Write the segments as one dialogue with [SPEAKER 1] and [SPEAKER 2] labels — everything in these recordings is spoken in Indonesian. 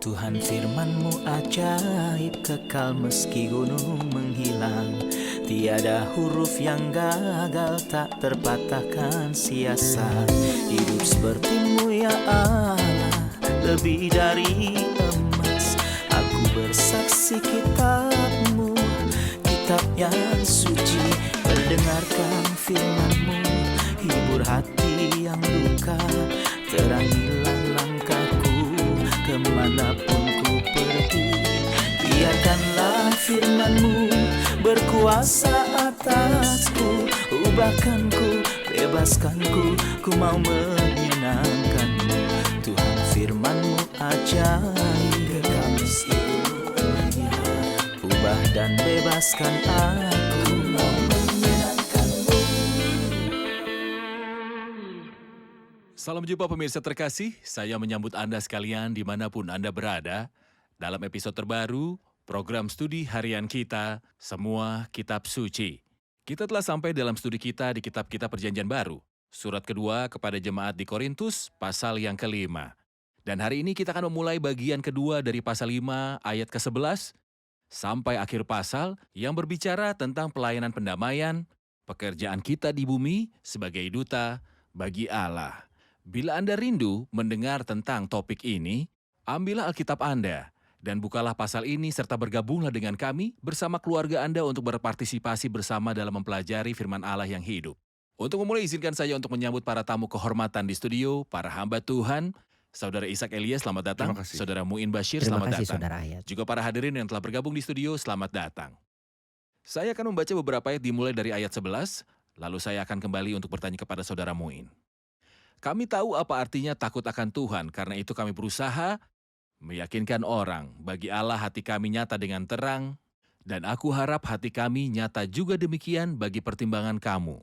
[SPEAKER 1] Tuhan firman-Mu ajaib, kekal meski gunung menghilang. Tiada huruf yang gagal, tak terpatahkan siasat. Hidup seperti-Mu ya Allah, lebih dari emas. Aku bersaksi kitab-Mu, kitab yang suci. Mendengarkan firman-Mu, hibur hati yang luka. Terangilah langkahku kemanapun ku pergi. Biarkanlah firman-Mu berkuasa atasku. Ubahkanku, bebaskanku, ku mau menyenangkan-Mu. Tuhan firman-Mu ajaib, kekal meski gunung. Ubah dan bebaskan aku, mau menyenangkan-Mu.
[SPEAKER 2] Salam jumpa pemirsa terkasih, saya menyambut Anda sekalian dimanapun Anda berada. Dalam episode terbaru, program studi harian kita, Semua Kitab Suci. Kita telah sampai dalam studi kita di kitab-kitab perjanjian baru. Surat kedua kepada jemaat di Korintus, pasal yang ke-5. Dan hari ini kita akan memulai bagian kedua dari pasal 5 ayat ke-11 sampai akhir pasal yang berbicara tentang pelayanan pendamaian, pekerjaan kita di bumi sebagai duta bagi Allah. Bila Anda rindu mendengar tentang topik ini, ambillah Alkitab Anda dan bukalah pasal ini serta bergabunglah dengan kami bersama keluarga Anda untuk berpartisipasi bersama dalam mempelajari firman Allah yang hidup. Untuk memulai, izinkan saya untuk menyambut para tamu kehormatan di studio, para hamba Tuhan, Saudara Ishak Elias, selamat datang.
[SPEAKER 3] Terima kasih.
[SPEAKER 2] Saudara Muin Bashir,
[SPEAKER 4] Terima
[SPEAKER 2] selamat
[SPEAKER 4] kasih
[SPEAKER 2] datang.
[SPEAKER 4] Saudara Ayat.
[SPEAKER 2] Juga para hadirin yang telah bergabung di studio, selamat datang. Saya akan membaca beberapa ayat dimulai dari ayat 11, lalu saya akan kembali untuk bertanya kepada Saudara Muin. Kami tahu apa artinya takut akan Tuhan, karena itu kami berusaha meyakinkan orang. Bagi Allah hati kami nyata dengan terang, dan aku harap hati kami nyata juga demikian bagi pertimbangan kamu.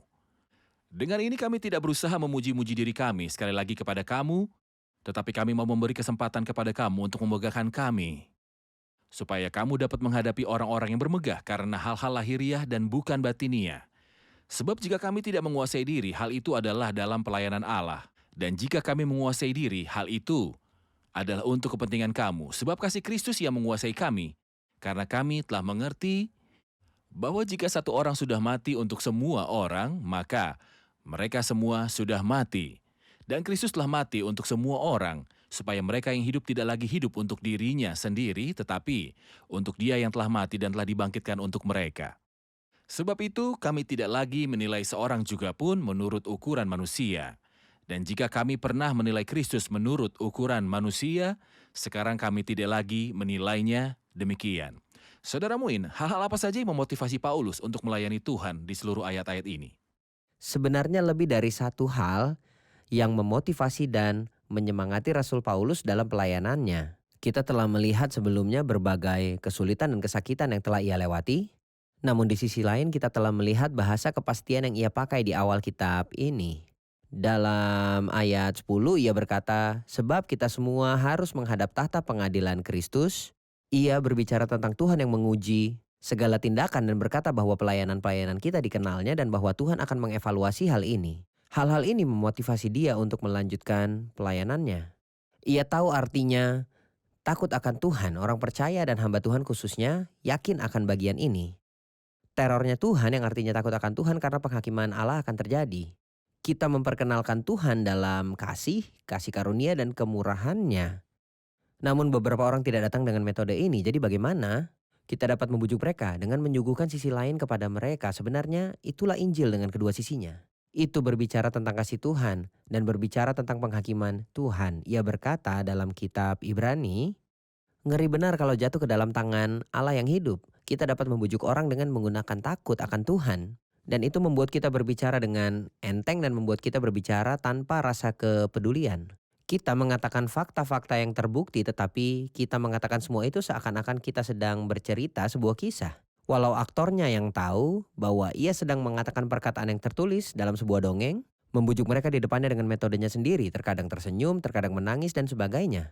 [SPEAKER 2] Dengan ini kami tidak berusaha memuji-muji diri kami sekali lagi kepada kamu, tetapi kami mau memberi kesempatan kepada kamu untuk memegahkan kami, supaya kamu dapat menghadapi orang-orang yang bermegah karena hal-hal lahiriah dan bukan batiniah. Sebab jika kami tidak menguasai diri, hal itu adalah dalam pelayanan Allah. Dan jika kami menguasai diri, hal itu adalah untuk kepentingan kamu. Sebab kasih Kristus yang menguasai kami. Karena kami telah mengerti bahwa jika satu orang sudah mati untuk semua orang, maka mereka semua sudah mati. Dan Kristus telah mati untuk semua orang, supaya mereka yang hidup tidak lagi hidup untuk dirinya sendiri, tetapi untuk Dia yang telah mati dan telah dibangkitkan untuk mereka. Sebab itu, kami tidak lagi menilai seorang juga pun menurut ukuran manusia. Dan jika kami pernah menilai Kristus menurut ukuran manusia, sekarang kami tidak lagi menilainya demikian. Saudara Muin, hal-hal apa saja yang memotivasi Paulus untuk melayani Tuhan di seluruh ayat-ayat ini?
[SPEAKER 4] Sebenarnya lebih dari satu hal yang memotivasi dan menyemangati Rasul Paulus dalam pelayanannya. Kita telah melihat sebelumnya berbagai kesulitan dan kesakitan yang telah ia lewati. Namun di sisi lain kita telah melihat bahasa kepastian yang ia pakai di awal kitab ini. Dalam ayat 10 ia berkata, sebab kita semua harus menghadap tahta pengadilan Kristus. Ia berbicara tentang Tuhan yang menguji segala tindakan dan berkata bahwa pelayanan-pelayanan kita dikenalnya dan bahwa Tuhan akan mengevaluasi hal ini. Hal-hal ini memotivasi dia untuk melanjutkan pelayanannya. Ia tahu artinya takut akan Tuhan, orang percaya dan hamba Tuhan khususnya yakin akan bagian ini. Terornya Tuhan yang artinya takut akan Tuhan karena penghakiman Allah akan terjadi. Kita memperkenalkan Tuhan dalam kasih karunia dan kemurahannya. Namun beberapa orang tidak datang dengan metode ini, jadi bagaimana kita dapat membujuk mereka dengan menyuguhkan sisi lain kepada mereka? Sebenarnya itulah Injil dengan kedua sisinya. Itu berbicara tentang kasih Tuhan dan berbicara tentang penghakiman Tuhan. Ia berkata dalam kitab Ibrani, ngeri benar kalau jatuh ke dalam tangan Allah yang hidup. Kita dapat membujuk orang dengan menggunakan takut akan Tuhan. Dan itu membuat kita berbicara dengan enteng dan membuat kita berbicara tanpa rasa kepedulian. Kita mengatakan fakta-fakta yang terbukti, tetapi kita mengatakan semua itu seakan-akan kita sedang bercerita sebuah kisah. Walau aktornya yang tahu bahwa ia sedang mengatakan perkataan yang tertulis dalam sebuah dongeng, membujuk mereka di depannya dengan metodenya sendiri, terkadang tersenyum, terkadang menangis dan sebagainya.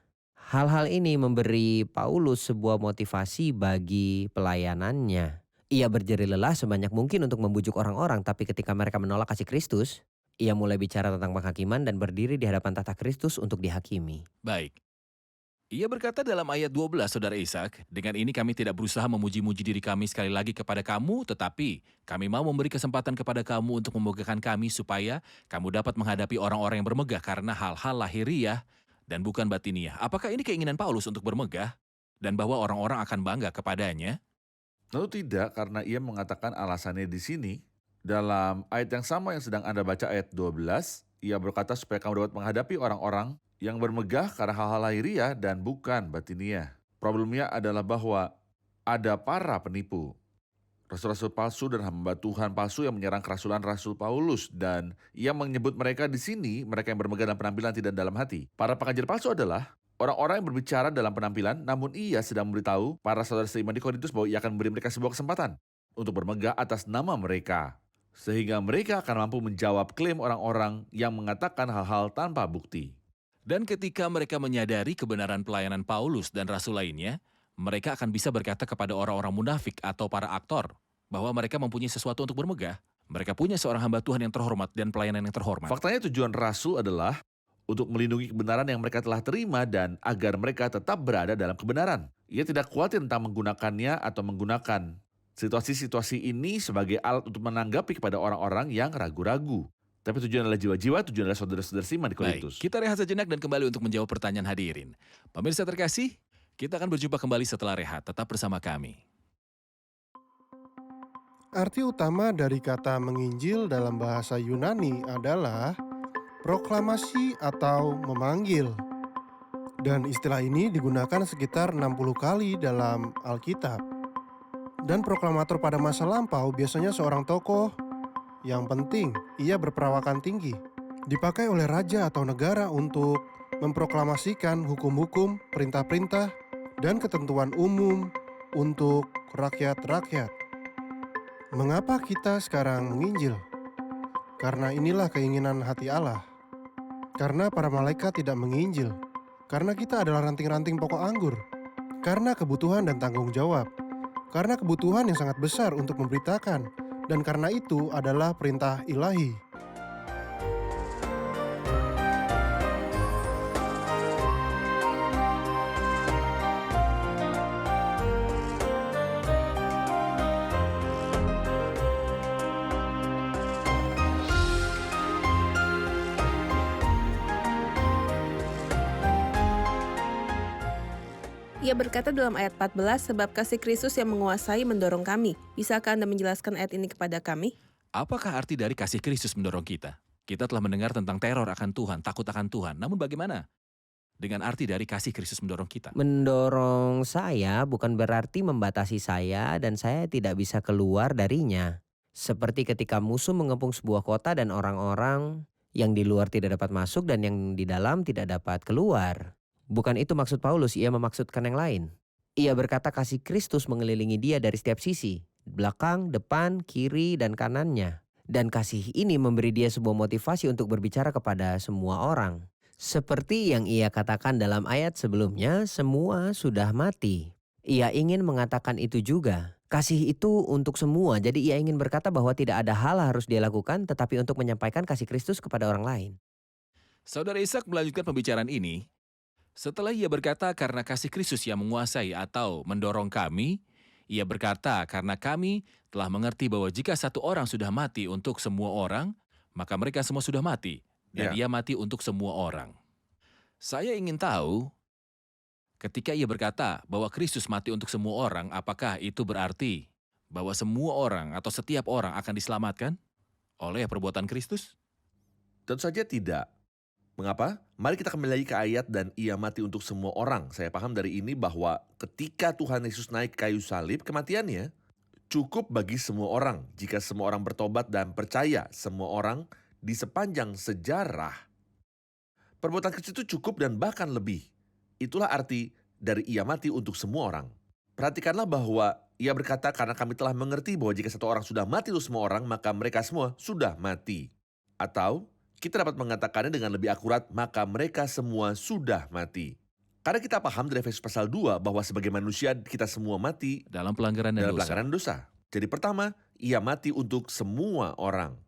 [SPEAKER 4] Hal-hal ini memberi Paulus sebuah motivasi bagi pelayanannya. Ia berjeri lelah sebanyak mungkin untuk membujuk orang-orang, tapi ketika mereka menolak kasih Kristus, ia mulai bicara tentang penghakiman dan berdiri di hadapan tahta Kristus untuk dihakimi.
[SPEAKER 2] Baik. Ia berkata dalam ayat 12, Saudara Ishak, dengan ini kami tidak berusaha memuji-muji diri kami sekali lagi kepada kamu, tetapi kami mau memberi kesempatan kepada kamu untuk memegahkan kami supaya kamu dapat menghadapi orang-orang yang bermegah karena hal-hal lahiriah dan bukan batiniah. Apakah ini keinginan Paulus untuk bermegah dan bahwa orang-orang akan bangga kepadanya?
[SPEAKER 3] Tentu tidak, karena ia mengatakan alasannya di sini. Dalam ayat yang sama yang sedang Anda baca ayat 12, ia berkata supaya kamu dapat menghadapi orang-orang yang bermegah karena hal-hal lahiriah dan bukan batiniah. Problemnya adalah bahwa ada para penipu, rasul-rasul palsu dan hamba Tuhan palsu yang menyerang kerasulan Rasul Paulus, dan ia menyebut mereka di sini, mereka yang bermegah dalam penampilan tidak dalam hati. Para pengajar palsu adalah orang-orang yang berbicara dalam penampilan, namun ia sedang memberitahu para saudara seiman di Korintus bahwa ia akan memberi mereka sebuah kesempatan untuk bermegah atas nama mereka, sehingga mereka akan mampu menjawab klaim orang-orang yang mengatakan hal-hal tanpa bukti.
[SPEAKER 2] Dan ketika mereka menyadari kebenaran pelayanan Paulus dan rasul lainnya, mereka akan bisa berkata kepada orang-orang munafik atau para aktor bahwa mereka mempunyai sesuatu untuk bermegah. Mereka punya seorang hamba Tuhan yang terhormat dan pelayanan yang terhormat.
[SPEAKER 3] Faktanya tujuan rasul adalah untuk melindungi kebenaran yang mereka telah terima dan agar mereka tetap berada dalam kebenaran. Ia tidak khawatir tentang menggunakannya atau menggunakan situasi-situasi ini sebagai alat untuk menanggapi kepada orang-orang yang ragu-ragu. Tapi tujuan adalah jiwa-jiwa, tujuan adalah saudara-saudara seiman di
[SPEAKER 2] Baik,
[SPEAKER 3] Korintus.
[SPEAKER 2] kita rehat sejenak dan kembali untuk menjawab pertanyaan hadirin. Pemirsa terkasih, kita akan berjumpa kembali setelah rehat. Tetap bersama kami.
[SPEAKER 5] Arti utama dari kata menginjil dalam bahasa Yunani adalah proklamasi atau memanggil. Dan istilah ini digunakan sekitar 60 kali dalam Alkitab. Dan proklamator pada masa lampau biasanya seorang tokoh yang penting, ia berperawakan tinggi. Dipakai oleh raja atau negara untuk memproklamasikan hukum-hukum, perintah-perintah, dan ketentuan umum untuk rakyat-rakyat. Mengapa kita sekarang menginjil? Karena inilah keinginan hati Allah. Karena para malaikat tidak menginjil. Karena kita adalah ranting-ranting pokok anggur. Karena kebutuhan dan tanggung jawab. Karena kebutuhan yang sangat besar untuk memberitakan. Dan karena itu adalah perintah ilahi.
[SPEAKER 6] Ia berkata dalam ayat 14, sebab kasih Kristus yang menguasai mendorong kami. Bisakah Anda menjelaskan ayat ini kepada kami?
[SPEAKER 2] Apakah arti dari kasih Kristus mendorong kita? Kita telah mendengar tentang teror akan Tuhan, takut akan Tuhan. Namun bagaimana dengan arti dari kasih Kristus mendorong kita?
[SPEAKER 4] Mendorong saya bukan berarti membatasi saya dan saya tidak bisa keluar darinya. Seperti ketika musuh mengepung sebuah kota dan orang-orang yang di luar tidak dapat masuk dan yang di dalam tidak dapat keluar. Bukan itu maksud Paulus, ia memaksudkan yang lain. Ia berkata kasih Kristus mengelilingi dia dari setiap sisi, belakang, depan, kiri, dan kanannya. Dan kasih ini memberi dia sebuah motivasi untuk berbicara kepada semua orang. Seperti yang ia katakan dalam ayat sebelumnya, semua sudah mati. Ia ingin mengatakan itu juga. Kasih itu untuk semua, jadi ia ingin berkata bahwa tidak ada hal harus dia lakukan, tetapi untuk menyampaikan kasih Kristus kepada orang lain.
[SPEAKER 2] Saudara Ishak melanjutkan pembicaraan ini. Setelah ia berkata karena kasih Kristus yang menguasai atau mendorong kami, ia berkata karena kami telah mengerti bahwa jika satu orang sudah mati untuk semua orang, maka mereka semua sudah mati, dan ia mati untuk semua orang. Saya ingin tahu, ketika ia berkata bahwa Kristus mati untuk semua orang, apakah itu berarti bahwa semua orang atau setiap orang akan diselamatkan oleh perbuatan Kristus?
[SPEAKER 3] Tentu saja tidak. Mengapa? Mari kita kembali lagi ke ayat dan ia mati untuk semua orang. Saya paham dari ini bahwa ketika Tuhan Yesus naik kayu salib, kematiannya cukup bagi semua orang. Jika semua orang bertobat dan percaya, semua orang di sepanjang sejarah. Perbuatan Kristus itu cukup dan bahkan lebih. Itulah arti dari ia mati untuk semua orang. Perhatikanlah bahwa ia berkata karena kami telah mengerti bahwa jika satu orang sudah mati untuk semua orang, maka mereka semua sudah mati. Atau kita dapat mengatakannya dengan lebih akurat, maka mereka semua sudah mati. Karena kita paham dari Efesus pasal 2 bahwa sebagai manusia kita semua mati
[SPEAKER 2] Dalam pelanggaran dan dosa.
[SPEAKER 3] Jadi pertama, ia mati untuk semua orang.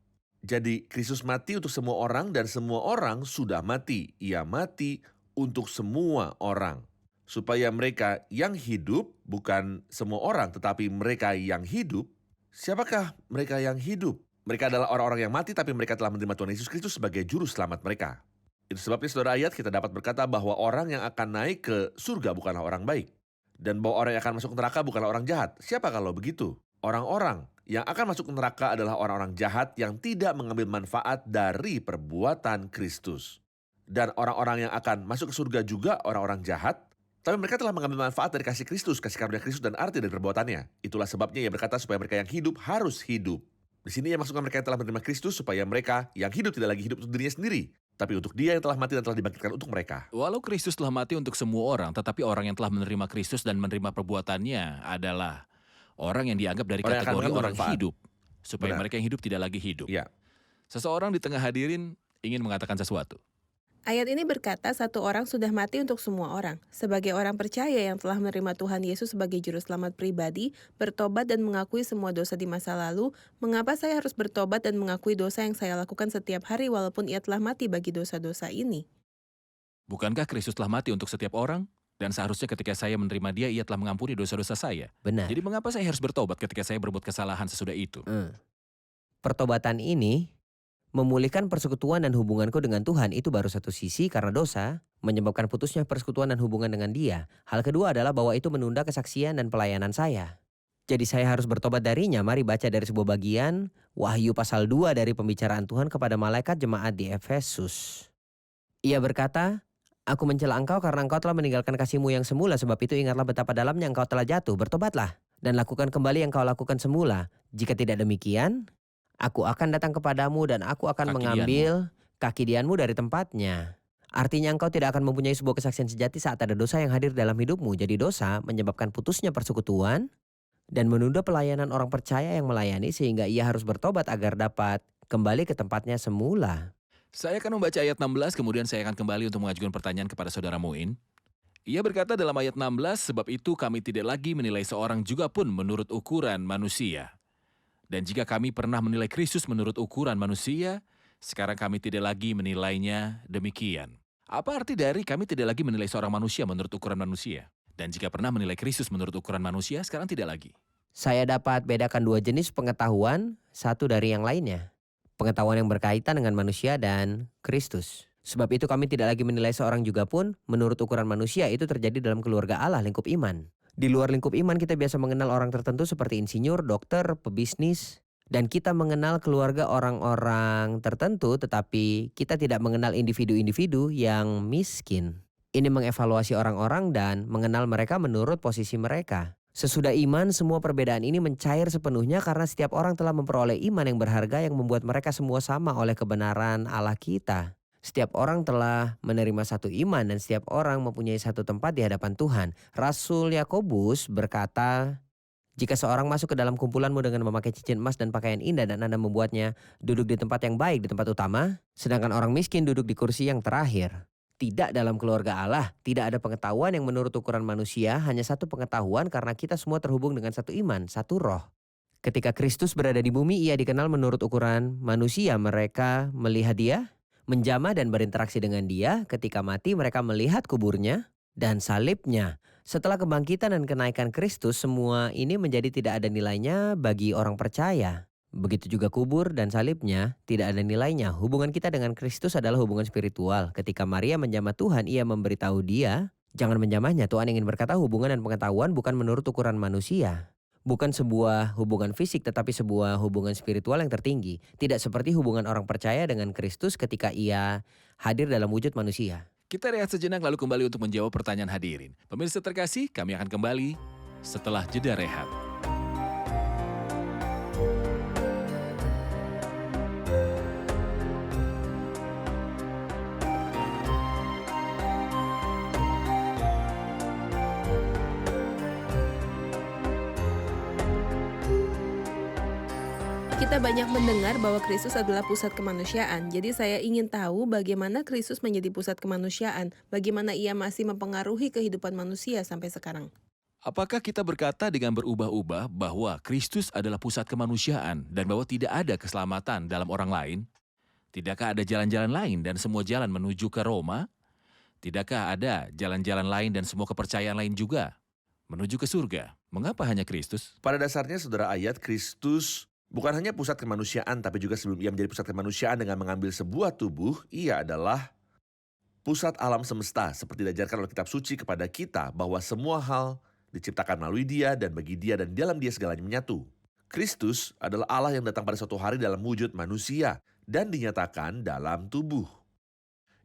[SPEAKER 3] Jadi Kristus mati untuk semua orang dan semua orang sudah mati. Ia mati untuk semua orang. supaya mereka yang hidup, bukan semua orang, tetapi mereka yang hidup. Siapakah mereka yang hidup? Mereka adalah orang-orang yang mati, tapi mereka telah menerima Tuhan Yesus Kristus sebagai juru selamat mereka. Itu sebabnya saudara ayat kita dapat berkata bahwa orang yang akan naik ke surga bukanlah orang baik. Dan bahwa orang yang akan masuk neraka bukanlah orang jahat. Siapa kalau begitu? Orang-orang yang akan masuk neraka adalah orang-orang jahat yang tidak mengambil manfaat dari perbuatan Kristus. Dan orang-orang yang akan masuk ke surga juga orang-orang jahat, tapi mereka telah mengambil manfaat dari kasih Kristus, kasih karunia Kristus dan arti dari perbuatannya. Itulah sebabnya ia berkata supaya mereka yang hidup harus hidup. Di sini ia maksudkan mereka yang telah menerima Kristus supaya mereka yang hidup tidak lagi hidup untuk dirinya sendiri, tapi untuk Dia yang telah mati dan telah dibangkitkan untuk mereka.
[SPEAKER 2] Walau Kristus telah mati untuk semua orang, tetapi orang yang telah menerima Kristus dan menerima perbuatannya adalah orang yang dianggap dari
[SPEAKER 3] Orang yang akan
[SPEAKER 2] kategori
[SPEAKER 3] mengambil
[SPEAKER 2] orang
[SPEAKER 3] manfaat.
[SPEAKER 2] hidup. Supaya
[SPEAKER 3] Benar.
[SPEAKER 2] mereka yang hidup tidak lagi hidup.
[SPEAKER 3] Ya,
[SPEAKER 2] Seseorang di tengah hadirin ingin mengatakan sesuatu.
[SPEAKER 6] Ayat ini berkata satu orang sudah mati untuk semua orang. Sebagai orang percaya yang telah menerima Tuhan Yesus sebagai juru selamat pribadi, bertobat dan mengakui semua dosa di masa lalu, mengapa saya harus bertobat dan mengakui dosa yang saya lakukan setiap hari walaupun ia telah mati bagi dosa-dosa ini?
[SPEAKER 2] Bukankah Kristus telah mati untuk setiap orang? Dan seharusnya ketika saya menerima Dia, Ia telah mengampuni dosa-dosa saya.
[SPEAKER 4] Benar.
[SPEAKER 2] Jadi mengapa saya harus bertobat ketika saya berbuat kesalahan sesudah itu?
[SPEAKER 4] Pertobatan ini memulihkan persekutuan dan hubunganku dengan Tuhan itu baru satu sisi karena dosa menyebabkan putusnya persekutuan dan hubungan dengan Dia. Hal kedua adalah bahwa itu menunda kesaksian dan pelayanan saya. Jadi saya harus bertobat darinya. Mari baca dari sebuah bagian Wahyu pasal 2 dari pembicaraan Tuhan kepada malaikat jemaat di Efesus. Ia berkata, "Aku mencela engkau karena engkau telah meninggalkan kasihmu yang semula, sebab itu ingatlah betapa dalamnya engkau telah jatuh. Bertobatlah dan lakukan kembali yang kau lakukan semula. Jika tidak demikian, aku akan datang kepadamu dan aku akan
[SPEAKER 2] Kaki
[SPEAKER 4] mengambil kaki dianmu dari tempatnya." Artinya engkau tidak akan mempunyai sebuah kesaksian sejati saat ada dosa yang hadir dalam hidupmu. Jadi dosa menyebabkan putusnya persekutuan dan menunda pelayanan orang percaya yang melayani sehingga ia harus bertobat agar dapat kembali ke tempatnya semula.
[SPEAKER 2] Saya akan membaca ayat 16, kemudian saya akan kembali untuk mengajukan pertanyaan kepada saudara Muin. Ia berkata dalam ayat 16, sebab itu kami tidak lagi menilai seorang juga pun menurut ukuran manusia. Dan jika kami pernah menilai Kristus menurut ukuran manusia, sekarang kami tidak lagi menilainya demikian. Apa arti dari kami tidak lagi menilai seorang manusia menurut ukuran manusia? Dan jika pernah menilai Kristus menurut ukuran manusia, sekarang tidak lagi.
[SPEAKER 4] Saya dapat bedakan dua jenis pengetahuan, satu dari yang lainnya. Pengetahuan yang berkaitan dengan manusia dan Kristus. Sebab itu kami tidak lagi menilai seorang juga pun menurut ukuran manusia. Itu terjadi dalam keluarga Allah, lingkup iman. Di luar lingkup iman kita biasa mengenal orang tertentu seperti insinyur, dokter, pebisnis. Dan kita mengenal keluarga orang-orang tertentu tetapi kita tidak mengenal individu-individu yang miskin. Ini mengevaluasi orang-orang dan mengenal mereka menurut posisi mereka. Sesudah iman, semua perbedaan ini mencair sepenuhnya karena setiap orang telah memperoleh iman yang berharga yang membuat mereka semua sama oleh kebenaran Allah kita. Setiap orang telah menerima satu iman dan setiap orang mempunyai satu tempat di hadapan Tuhan. Rasul Yakobus berkata, "Jika seorang masuk ke dalam kumpulanmu dengan memakai cincin emas dan pakaian indah dan Anda membuatnya duduk di tempat yang baik, di tempat utama, sedangkan orang miskin duduk di kursi yang terakhir." Tidak dalam keluarga Allah, tidak ada pengetahuan yang menurut ukuran manusia, hanya satu pengetahuan karena kita semua terhubung dengan satu iman, satu roh. Ketika Kristus berada di bumi, ia dikenal menurut ukuran manusia. Mereka melihat Dia, menjamah dan berinteraksi dengan Dia. Ketika mati, mereka melihat kuburnya dan salibnya. Setelah kebangkitan dan kenaikan Kristus, semua ini menjadi tidak ada nilainya bagi orang percaya. Begitu juga kubur dan salibnya tidak ada nilainya. Hubungan kita dengan Kristus adalah hubungan spiritual. Ketika Maria menjamah Tuhan, ia memberitahu Dia, jangan menjamahnya. Tuhan ingin berkata hubungan dan pengetahuan bukan menurut ukuran manusia. Bukan sebuah hubungan fisik tetapi sebuah hubungan spiritual yang tertinggi. Tidak seperti hubungan orang percaya dengan Kristus ketika ia hadir dalam wujud manusia.
[SPEAKER 2] Kita rehat sejenak lalu kembali untuk menjawab pertanyaan hadirin. Pemirsa terkasih, kami akan kembali setelah jeda rehat.
[SPEAKER 6] Kita banyak mendengar bahwa Kristus adalah pusat kemanusiaan. Jadi saya ingin tahu bagaimana Kristus menjadi pusat kemanusiaan. Bagaimana ia masih mempengaruhi kehidupan manusia sampai sekarang.
[SPEAKER 2] Apakah kita berkata dengan berubah-ubah bahwa Kristus adalah pusat kemanusiaan dan bahwa tidak ada keselamatan dalam orang lain? Tidakkah ada jalan-jalan lain dan semua jalan menuju ke Roma? Tidakkah ada jalan-jalan lain dan semua kepercayaan lain juga menuju ke surga? Mengapa hanya Kristus?
[SPEAKER 3] Pada dasarnya saudara, ayat Kristus bukan hanya pusat kemanusiaan, tapi juga sebelum ia menjadi pusat kemanusiaan dengan mengambil sebuah tubuh, ia adalah pusat alam semesta, seperti diajarkan oleh kitab suci kepada kita bahwa semua hal diciptakan melalui dia dan bagi dia dan dalam dia segalanya menyatu. Kristus adalah Allah yang datang pada suatu hari dalam wujud manusia dan dinyatakan dalam tubuh.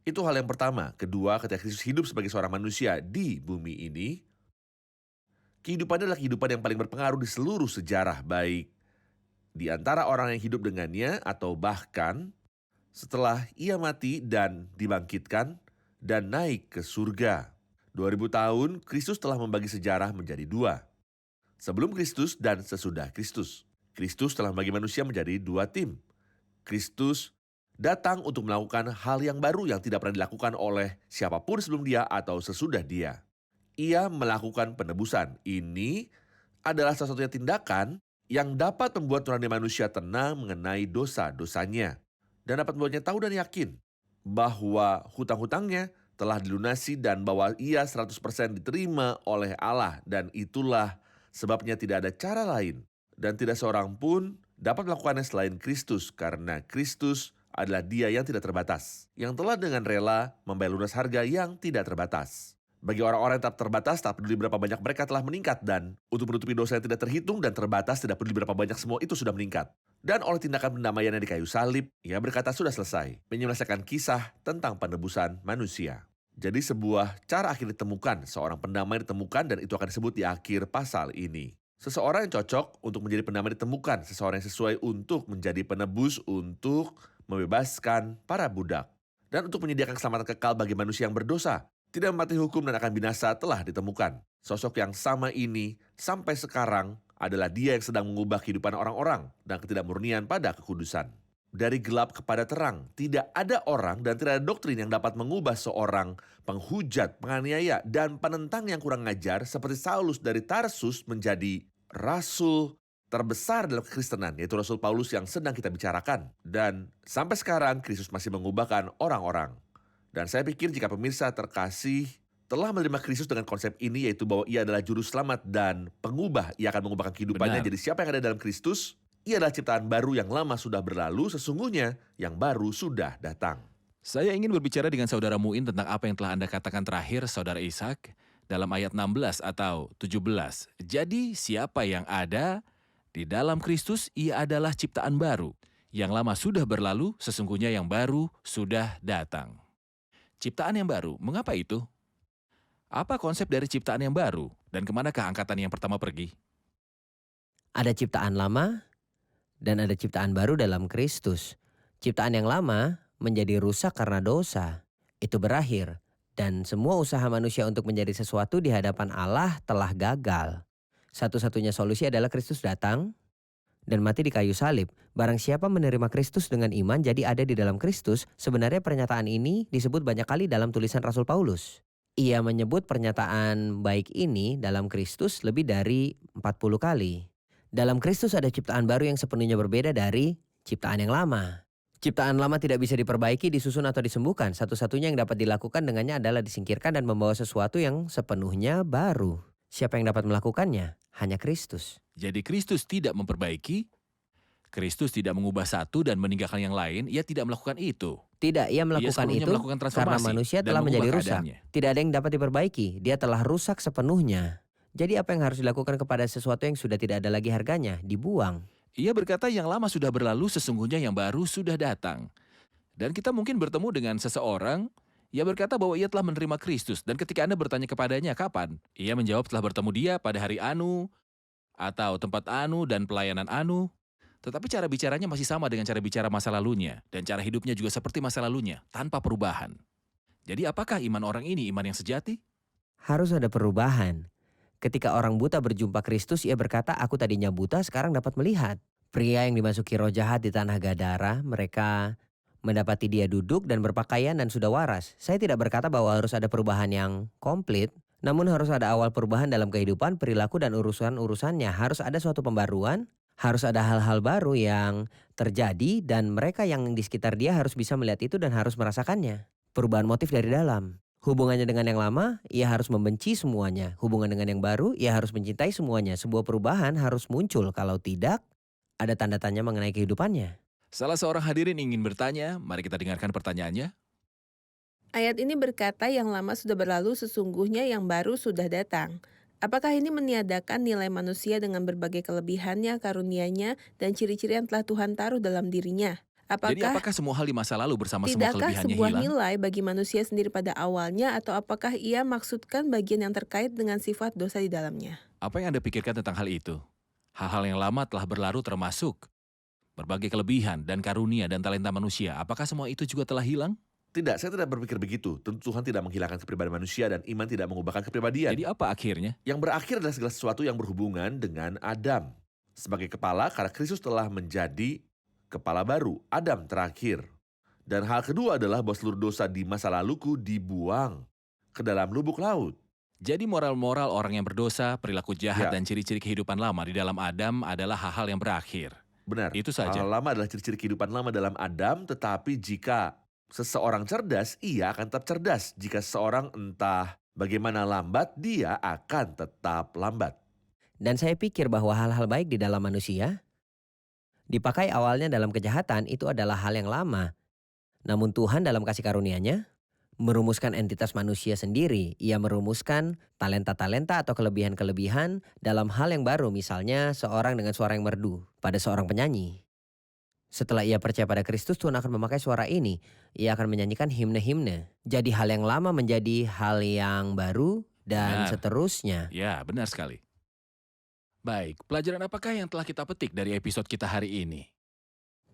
[SPEAKER 3] Itu hal yang pertama. Kedua, ketika Kristus hidup sebagai seorang manusia di bumi ini, kehidupannya adalah kehidupan yang paling berpengaruh di seluruh sejarah, baik di antara orang yang hidup dengannya atau bahkan setelah ia mati dan dibangkitkan dan naik ke surga. 2000 tahun, Kristus telah membagi sejarah menjadi dua. Sebelum Kristus dan sesudah Kristus. Kristus telah membagi manusia menjadi dua tim. Kristus datang untuk melakukan hal yang baru yang tidak pernah dilakukan oleh siapapun sebelum dia atau sesudah dia. Ia melakukan penebusan. Ini adalah salah satunya tindakan yang dapat membuat nurani manusia tenang mengenai dosa-dosanya. Dan dapat membuatnya tahu dan yakin bahwa hutang-hutangnya telah dilunasi dan bahwa ia 100% diterima oleh Allah. Dan itulah sebabnya tidak ada cara lain dan tidak seorang pun dapat melakukannya selain Kristus, karena Kristus adalah dia yang tidak terbatas, yang telah dengan rela membayar lunas harga yang tidak terbatas. Bagi orang-orang yang tetap terbatas, tak peduli berapa banyak mereka telah meningkat, dan untuk menutupi dosa yang tidak terhitung dan terbatas, tidak peduli berapa banyak, semua itu sudah meningkat. Dan oleh tindakan pendamaiannya di kayu salib, ia berkata sudah selesai, menyelesaikan kisah tentang penebusan manusia. Jadi sebuah cara akhir ditemukan, seorang pendamai ditemukan, dan itu akan disebut di akhir pasal ini. Seseorang yang cocok untuk menjadi pendamai ditemukan, seseorang yang sesuai untuk menjadi penebus, untuk membebaskan para budak, dan untuk menyediakan keselamatan kekal bagi manusia yang berdosa, tidak mematuhi hukum dan akan binasa telah ditemukan. Sosok yang sama ini sampai sekarang adalah dia yang sedang mengubah kehidupan orang-orang dan ketidakmurnian pada kekudusan. Dari gelap kepada terang, tidak ada orang dan tidak ada doktrin yang dapat mengubah seorang penghujat, penganiaya, dan penentang yang kurang ajar seperti Saulus dari Tarsus menjadi rasul terbesar dalam kekristenan, yaitu Rasul Paulus yang sedang kita bicarakan. Dan sampai sekarang Kristus masih mengubahkan orang-orang. Dan saya pikir jika pemirsa terkasih telah menerima Kristus dengan konsep ini, yaitu bahwa ia adalah juru selamat dan pengubah, ia akan mengubahkan kehidupannya.
[SPEAKER 2] Benar.
[SPEAKER 3] Jadi siapa yang ada dalam Kristus, ia adalah ciptaan baru, yang lama sudah berlalu, sesungguhnya yang baru sudah datang.
[SPEAKER 2] Saya ingin berbicara dengan saudara Muin tentang apa yang telah Anda katakan terakhir, saudara Ishak, dalam ayat 16 atau 17. Jadi siapa yang ada di dalam Kristus, ia adalah ciptaan baru. Yang lama sudah berlalu, sesungguhnya yang baru sudah datang. Ciptaan yang baru, mengapa itu? Apa konsep dari ciptaan yang baru? Dan kemanakah angkatan yang pertama pergi?
[SPEAKER 4] Ada ciptaan lama dan ada ciptaan baru dalam Kristus. Ciptaan yang lama menjadi rusak karena dosa. Itu berakhir. Dan semua usaha manusia untuk menjadi sesuatu di hadapan Allah telah gagal. Satu-satunya solusi adalah Kristus datang dan mati di kayu salib. Barang siapa menerima Kristus dengan iman jadi ada di dalam Kristus. Sebenarnya pernyataan ini disebut banyak kali dalam tulisan Rasul Paulus. Ia menyebut pernyataan baik ini dalam Kristus lebih dari 40 kali. Dalam Kristus ada ciptaan baru yang sepenuhnya berbeda dari ciptaan yang lama. Ciptaan lama tidak bisa diperbaiki, disusun atau disembuhkan. Satu-satunya yang dapat dilakukan dengannya adalah disingkirkan dan membawa sesuatu yang sepenuhnya baru. Siapa yang dapat melakukannya? Hanya Kristus.
[SPEAKER 2] Jadi Kristus tidak memperbaiki, Kristus tidak mengubah satu dan meninggalkan yang lain, ia tidak melakukan itu.
[SPEAKER 4] Tidak, ia
[SPEAKER 2] Ia
[SPEAKER 4] melakukan
[SPEAKER 2] sepenuhnya
[SPEAKER 4] itu
[SPEAKER 2] melakukan transformasi
[SPEAKER 4] karena manusia
[SPEAKER 2] dan
[SPEAKER 4] telah menjadi
[SPEAKER 2] mengubah
[SPEAKER 4] rusak.
[SPEAKER 2] keadaannya.
[SPEAKER 4] Tidak ada yang dapat diperbaiki, dia telah rusak sepenuhnya. Jadi apa yang harus dilakukan kepada sesuatu yang sudah tidak ada lagi harganya? Dibuang.
[SPEAKER 2] Ia berkata yang lama sudah berlalu, sesungguhnya yang baru sudah datang. Dan kita mungkin bertemu dengan seseorang, ia berkata bahwa ia telah menerima Kristus. Dan ketika Anda bertanya kepadanya kapan, ia menjawab telah bertemu dia pada hari anu, atau tempat anu dan pelayanan anu. Tetapi cara bicaranya masih sama dengan cara bicara masa lalunya. Dan cara hidupnya juga seperti masa lalunya, tanpa perubahan. Jadi apakah iman orang ini iman yang sejati?
[SPEAKER 4] Harus ada perubahan. Ketika orang buta berjumpa Kristus, ia berkata, aku tadinya buta, sekarang dapat melihat. Pria yang dimasuki roh jahat di tanah Gadara, mereka mendapati dia duduk dan berpakaian dan sudah waras. Saya tidak berkata bahwa harus ada perubahan yang komplit, namun harus ada awal perubahan dalam kehidupan, perilaku dan urusan-urusannya. Harus ada suatu pembaruan, harus ada hal-hal baru yang terjadi dan mereka yang di sekitar dia harus bisa melihat itu dan harus merasakannya. Perubahan motif dari dalam. Hubungannya dengan yang lama, ia harus membenci semuanya. Hubungan dengan yang baru, ia harus mencintai semuanya. Sebuah perubahan harus muncul, kalau tidak, ada tanda tanya mengenai kehidupannya.
[SPEAKER 2] Salah seorang hadirin ingin bertanya, mari kita dengarkan pertanyaannya.
[SPEAKER 6] Ayat ini berkata yang lama sudah berlalu, sesungguhnya yang baru sudah datang. Apakah ini meniadakan nilai manusia dengan berbagai kelebihannya, karunia-Nya, dan ciri-ciri yang telah Tuhan taruh dalam dirinya?
[SPEAKER 2] Jadi
[SPEAKER 6] Apakah
[SPEAKER 2] apakah semua hal di masa lalu bersama semua
[SPEAKER 6] tidakkah
[SPEAKER 2] kelebihannya
[SPEAKER 6] sebuah
[SPEAKER 2] hilang?
[SPEAKER 6] nilai bagi manusia sendiri pada awalnya, atau apakah ia maksudkan bagian yang terkait dengan sifat dosa di dalamnya?
[SPEAKER 2] Apa yang Anda pikirkan tentang hal itu? Hal-hal yang lama telah berlalu termasuk berbagai kelebihan dan karunia dan talenta manusia. Apakah semua itu juga telah hilang?
[SPEAKER 3] Tidak, saya tidak berpikir begitu. Tentu Tuhan tidak menghilangkan kepribadian manusia dan iman tidak mengubahkan kepribadian.
[SPEAKER 2] Jadi apa akhirnya?
[SPEAKER 3] Yang berakhir adalah segala sesuatu yang berhubungan dengan Adam. Sebagai kepala, karena Kristus telah menjadi kepala baru, Adam terakhir. Dan hal kedua adalah bahwa seluruh dosa di masa laluku dibuang ke dalam lubuk laut.
[SPEAKER 2] Jadi moral-moral orang yang berdosa, perilaku jahat,
[SPEAKER 3] Ya.
[SPEAKER 2] dan ciri-ciri kehidupan lama di dalam Adam adalah hal-hal yang berakhir.
[SPEAKER 3] Benar,
[SPEAKER 2] Itu saja.
[SPEAKER 3] hal lama adalah ciri-ciri kehidupan lama dalam Adam, tetapi jika seseorang cerdas, ia akan tetap cerdas. Jika seseorang entah bagaimana lambat, dia akan tetap lambat.
[SPEAKER 4] Dan saya pikir bahwa hal-hal baik di dalam manusia dipakai awalnya dalam kejahatan itu adalah hal yang lama. Namun Tuhan dalam kasih karunia-Nya merumuskan entitas manusia sendiri. Ia merumuskan talenta-talenta atau kelebihan-kelebihan dalam hal yang baru. Misalnya seorang dengan suara yang merdu pada seorang penyanyi. Setelah ia percaya pada Kristus, Tuhan akan memakai suara ini. Ia akan menyanyikan himne-himne. Jadi hal yang lama menjadi hal yang baru dan
[SPEAKER 2] Benar.
[SPEAKER 4] seterusnya.
[SPEAKER 2] Ya, benar sekali. Baik, pelajaran apakah yang telah kita petik dari episode kita hari ini?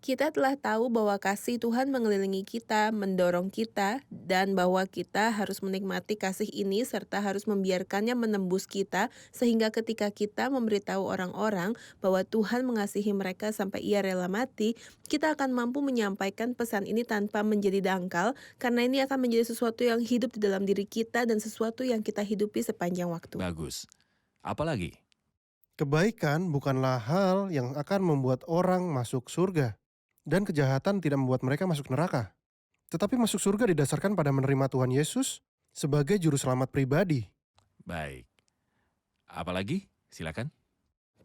[SPEAKER 6] Kita telah tahu bahwa kasih Tuhan mengelilingi kita, mendorong kita, dan bahwa kita harus menikmati kasih ini serta harus membiarkannya menembus kita, sehingga ketika kita memberitahu orang-orang bahwa Tuhan mengasihi mereka sampai ia rela mati, kita akan mampu menyampaikan pesan ini tanpa menjadi dangkal, karena ini akan menjadi sesuatu yang hidup di dalam diri kita dan sesuatu yang kita hidupi sepanjang waktu.
[SPEAKER 2] Bagus. Apalagi?
[SPEAKER 5] Kebaikan bukanlah hal yang akan membuat orang masuk surga. Dan kejahatan tidak membuat mereka masuk neraka. Tetapi masuk surga didasarkan pada menerima Tuhan Yesus sebagai juru selamat pribadi.
[SPEAKER 2] Baik. Apalagi? Silakan.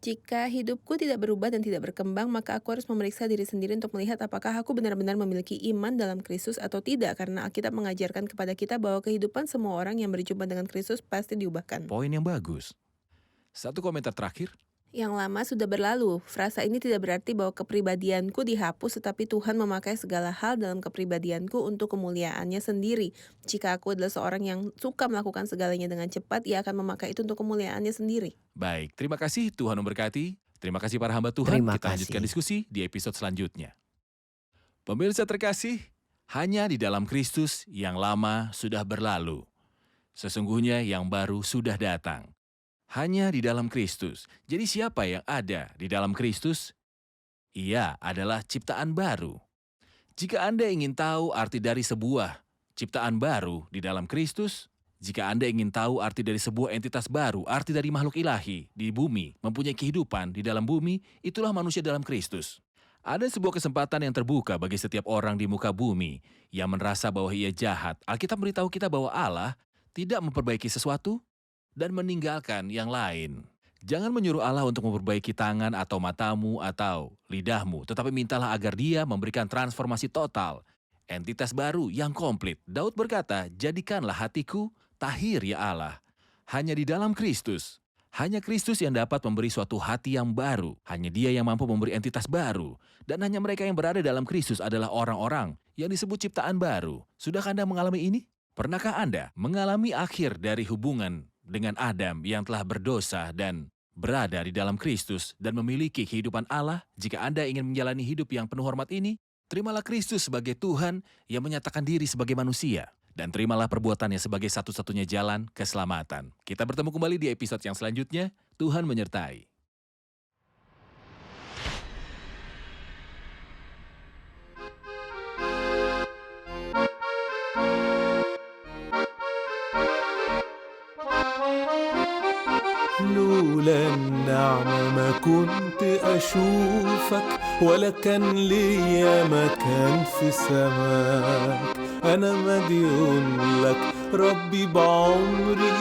[SPEAKER 6] Jika hidupku tidak berubah dan tidak berkembang, maka aku harus memeriksa diri sendiri untuk melihat apakah aku benar-benar memiliki iman dalam Kristus atau tidak. Karena Alkitab mengajarkan kepada kita bahwa kehidupan semua orang yang berjumpa dengan Kristus pasti diubahkan.
[SPEAKER 2] Poin yang bagus. Satu komentar terakhir.
[SPEAKER 6] Yang lama sudah berlalu. Frasa ini tidak berarti bahwa kepribadianku dihapus, tetapi Tuhan memakai segala hal dalam kepribadianku untuk kemuliaannya sendiri. Jika aku adalah seorang yang suka melakukan segalanya dengan cepat, ia akan memakai itu untuk kemuliaannya sendiri.
[SPEAKER 2] Baik, terima kasih. Tuhan memberkati. Terima kasih para hamba Tuhan.
[SPEAKER 4] Terima
[SPEAKER 2] Kita
[SPEAKER 4] kasih.
[SPEAKER 2] lanjutkan diskusi di episode selanjutnya. Pemirsa terkasih, hanya di dalam Kristus yang lama sudah berlalu. Sesungguhnya yang baru sudah datang. Hanya di dalam Kristus. Jadi siapa yang ada di dalam Kristus? Ia adalah ciptaan baru. Jika Anda ingin tahu arti dari sebuah ciptaan baru di dalam Kristus, jika Anda ingin tahu arti dari sebuah entitas baru, arti dari makhluk ilahi di bumi, mempunyai kehidupan di dalam bumi, itulah manusia dalam Kristus. Ada sebuah kesempatan yang terbuka bagi setiap orang di muka bumi yang merasa bahwa ia jahat. Alkitab memberitahu kita bahwa Allah tidak memperbaiki sesuatu dan meninggalkan yang lain. Jangan menyuruh Allah untuk memperbaiki tangan atau matamu atau lidahmu, tetapi mintalah agar Dia memberikan transformasi total, entitas baru yang komplit. Daud berkata, "Jadikanlah hatiku tahir ya Allah." Hanya di dalam Kristus. Hanya Kristus yang dapat memberi suatu hati yang baru. Hanya Dia yang mampu memberi entitas baru. Dan hanya mereka yang berada dalam Kristus adalah orang-orang yang disebut ciptaan baru. Sudahkah Anda mengalami ini? Pernahkah Anda mengalami akhir dari hubungan dengan Adam yang telah berdosa dan berada di dalam Kristus dan memiliki kehidupan Allah? Jika Anda ingin menjalani hidup yang penuh hormat ini, terimalah Kristus sebagai Tuhan yang menyatakan diri sebagai manusia. Dan terimalah perbuatannya sebagai satu-satunya jalan keselamatan. Kita bertemu kembali di episode yang selanjutnya. Tuhan menyertai.
[SPEAKER 1] لولا النعمة ما كنت أشوفك ولا كان ليا مكان في سماك أنا مديون لك ربي بعمري،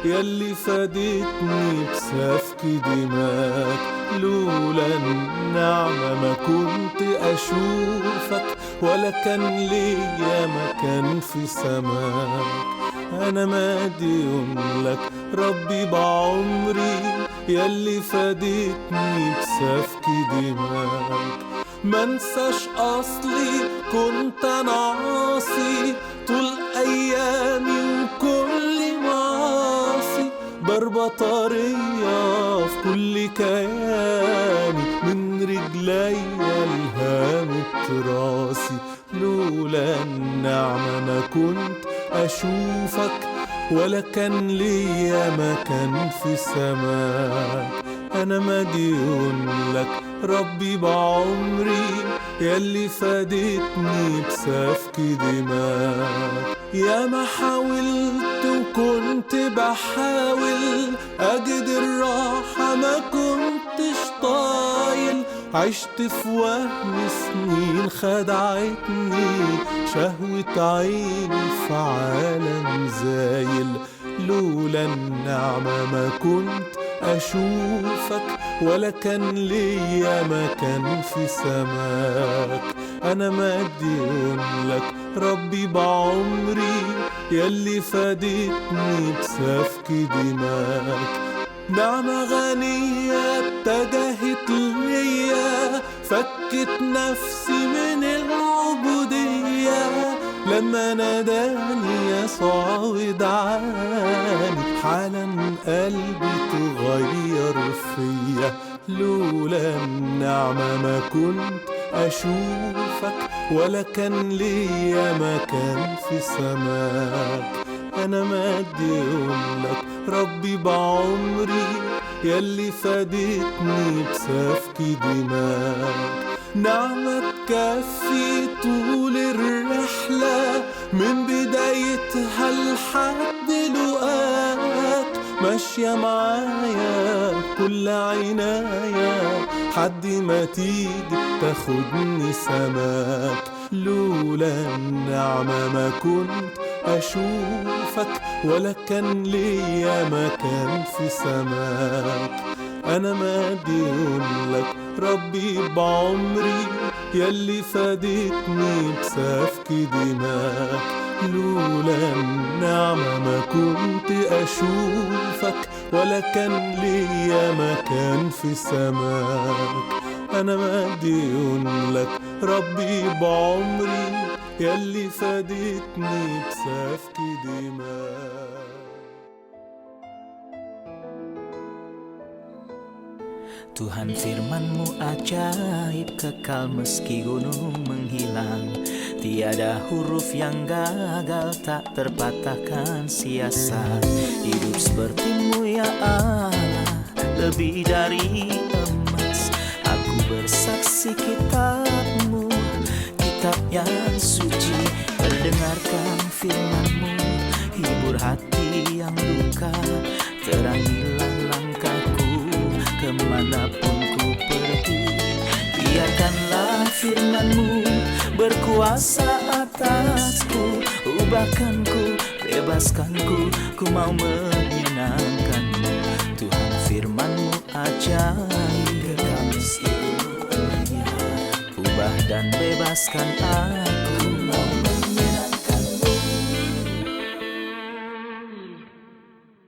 [SPEAKER 1] يلي فادتني بسفك دماك. لولا النعمة ما كنت أشوفك، ولا كان ليا مكان في سماك. أنا مديون لك ربي بعمري، يلي فادتني بسفك دماك. منساش أصلي كنت أنا عاصي طول أيامي وكل معاصي، ضربة طرية في كل كياني، من رجليا لهامة راسي. لولا النعمة ما كنت أشوفك، ولا كان ليا مكان في سماك. أنا مديون لك ربي بعمري، يلي فادتني بسفك دماك. يا ما حاولت وكنت بحاول أجد الراحة، ما كنتش طايل. عشت في وهم سنين خدعتني شهوة عيني في عالم زايل. لولا النعمة ما كنت أشوفك، ولا كان ليا مكان في سماك. أنا مديون لك ربي بعمري، يلي فادتني بسفك دماك. نعمة غنية اتجهت ليا، فكت نفسي من العبودية. لما ناداني يسوع ودعاني، حالا قلبي تغير فيا. لولا النعمة ما كنت أشوفك، ولا كان ليا مكان في سماك. أنا مديون لك ربي بعمري، يلي فادتني بسفك دماك. نعمة تكفي طول الرحلة، من بدايتها لحد لقاك. ماشية معايا كل عناية، حد ما تيجي تاخدني سماك. لولا النعمة ما كنت أشوفك، ولا كان ليا مكان في سماك. أنا مديون لك ربي بعمري، يلي فادتني بسفك دماك. لولا النعمة ما كنت أشوفك، ولا كان ليا مكان في سماك. أنا مديون لك ربي بعمري، يلي فادتني بسفك دماك.
[SPEAKER 7] Tuhan firman-Mu ajaib, kekal meski gunung menghilang. Tiada huruf yang gagal, tak terpatahkan siasat. Hidup seperti-Mu ya Allah, lebih dari emas. Aku bersaksi kitab-Mu, kitab yang suci. Mendengarkan firman-Mu, hibur hati yang luka. Terangilah langkahku kemanapun ku pergi. Biarkanlah firman-Mu berkuasa atasku. Ubahkanku, bebaskanku, ku mau menyenangkan-Mu. Tuhan firman-Mu ajaib, ubah dan bebaskan aku.